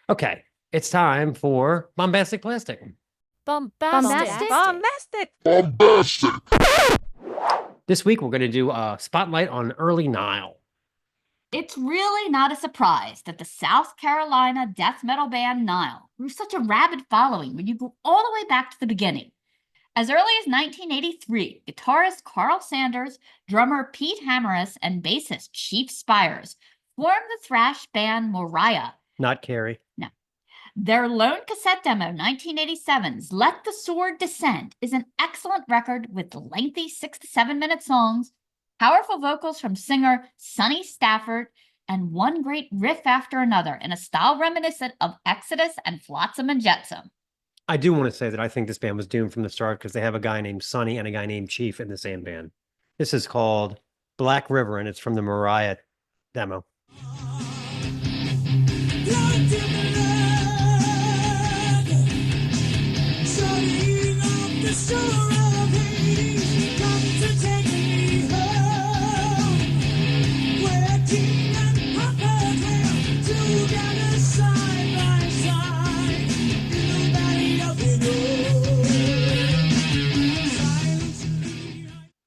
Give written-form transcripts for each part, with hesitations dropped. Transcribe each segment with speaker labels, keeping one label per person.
Speaker 1: Okay, it's time for Bombastic Plastic.
Speaker 2: Bombastic.
Speaker 1: This week, we're going to do a spotlight on early Nile.
Speaker 2: It's really not a surprise that the South Carolina death metal band Nile grew such a rabid following when you go all the way back to the beginning. As early as 1983, guitarist Karl Sanders, drummer Pete Hammeris, and bassist Chief Spires formed the thrash band Morriah.
Speaker 1: Not Carrie.
Speaker 2: No. Their lone cassette demo, 1987's Let the Sword Descend, is an excellent record with lengthy 6 to 7 minute songs, powerful vocals from singer Sonny Stafford, and one great riff after another in a style reminiscent of Exodus and Flotsam and Jetsam.
Speaker 1: I do want to say that I think this band was doomed from the start because they have a guy named Sonny and a guy named Chief in the same band. This is called Black River, and it's from the Morriah demo.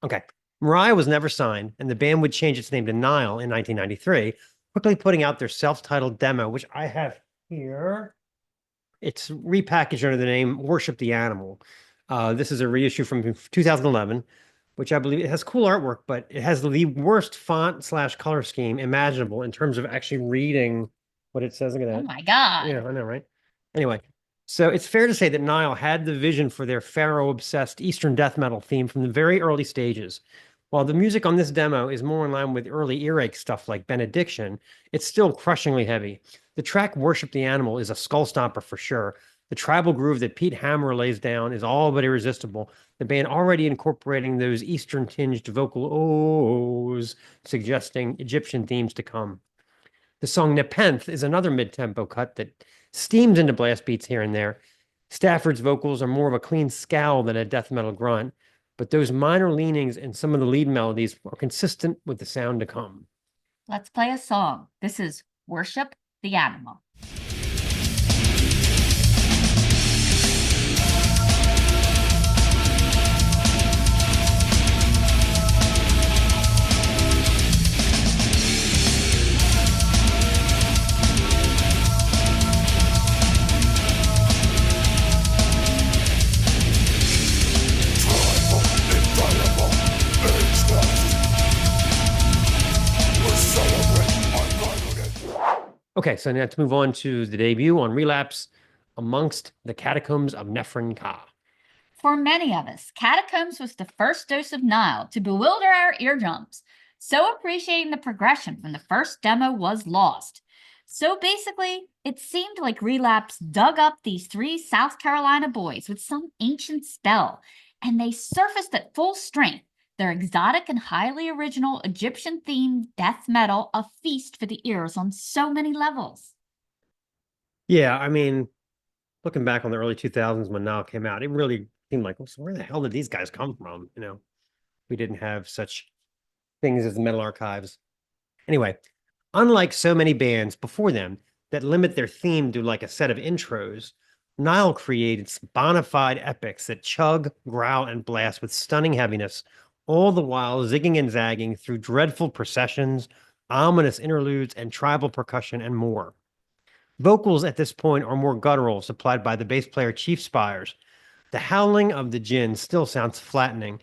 Speaker 1: Okay. Morriah was never signed, and the band would change its name to Nile in 1993, quickly putting out their self-titled demo, which I have here. It's repackaged under the name Worship the Animal. This is a reissue from 2011, which I believe it has cool artwork, but it has the worst font/color scheme imaginable in terms of actually reading what it says. Look at that.
Speaker 2: Oh my God.
Speaker 1: Yeah, I know, right? Anyway, so it's fair to say that Nile had the vision for their pharaoh-obsessed Eastern death metal theme from the very early stages. While the music on this demo is more in line with early earache stuff like Benediction, it's still crushingly heavy. The track Worship the Animal is a skull stomper for sure. The tribal groove that Pete Hammer lays down is all but irresistible. The band already incorporating those Eastern-tinged vocal ohs, suggesting Egyptian themes to come. The song Nepenthe is another mid-tempo cut that steams into blast beats here and there. Stafford's vocals are more of a clean scowl than a death metal grunt, but those minor leanings in some of the lead melodies are consistent with the sound to come.
Speaker 2: Let's play a song. This is Worship the Animal.
Speaker 1: Okay, so now to move on to the debut on Relapse, Amongst the Catacombs of Nephren-Ka.
Speaker 2: For many of us, Catacombs was the first dose of Nile to bewilder our eardrums. So appreciating the progression from the first demo was lost. So basically, it seemed like Relapse dug up these 3 South Carolina boys with some ancient spell, and they surfaced at full strength. Their exotic and highly original Egyptian-themed death metal, a feast for the ears on so many levels.
Speaker 1: Yeah, I mean, looking back on the early 2000s when Nile came out, it really seemed like, well, so where the hell did these guys come from? You know, we didn't have such things as the metal archives. Anyway, unlike so many bands before them that limit their theme to like a set of intros, Nile created bona fide epics that chug, growl, and blast with stunning heaviness, all the while zigging and zagging through dreadful processions, ominous interludes, and tribal percussion, and more. Vocals at this point are more guttural, supplied by the bass player Chief Spires. The howling of the djinn still sounds flattening,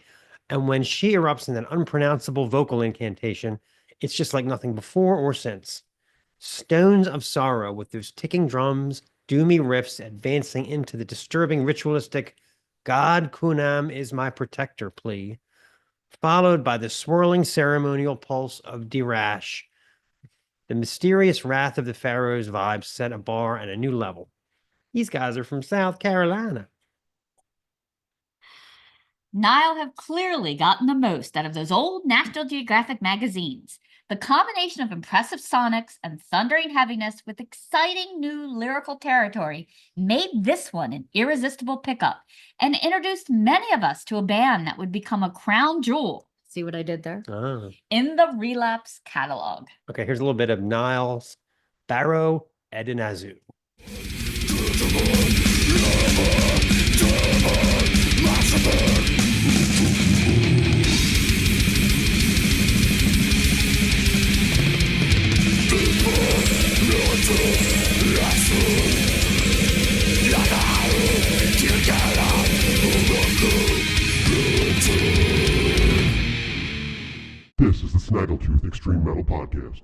Speaker 1: and when she erupts in an unpronounceable vocal incantation, it's just like nothing before or since. Stones of sorrow with those ticking drums, doomy riffs advancing into the disturbing ritualistic God Kunam is my protector plea, followed by the swirling ceremonial pulse of Dirash. The mysterious wrath of the pharaoh's vibes set a bar at a new level. These guys are from South Carolina.
Speaker 2: Nile have clearly gotten the most out of those old National Geographic magazines. The combination of impressive sonics and thundering heaviness with exciting new lyrical territory made this one an irresistible pickup and introduced many of us to a band that would become a crown jewel. See what I did there?
Speaker 1: Oh.
Speaker 2: In the Relapse catalog.
Speaker 1: Okay, here's a little bit of Nile's Barrow Edinazu.
Speaker 3: This is the Snaggletooth Extreme Metal Podcast.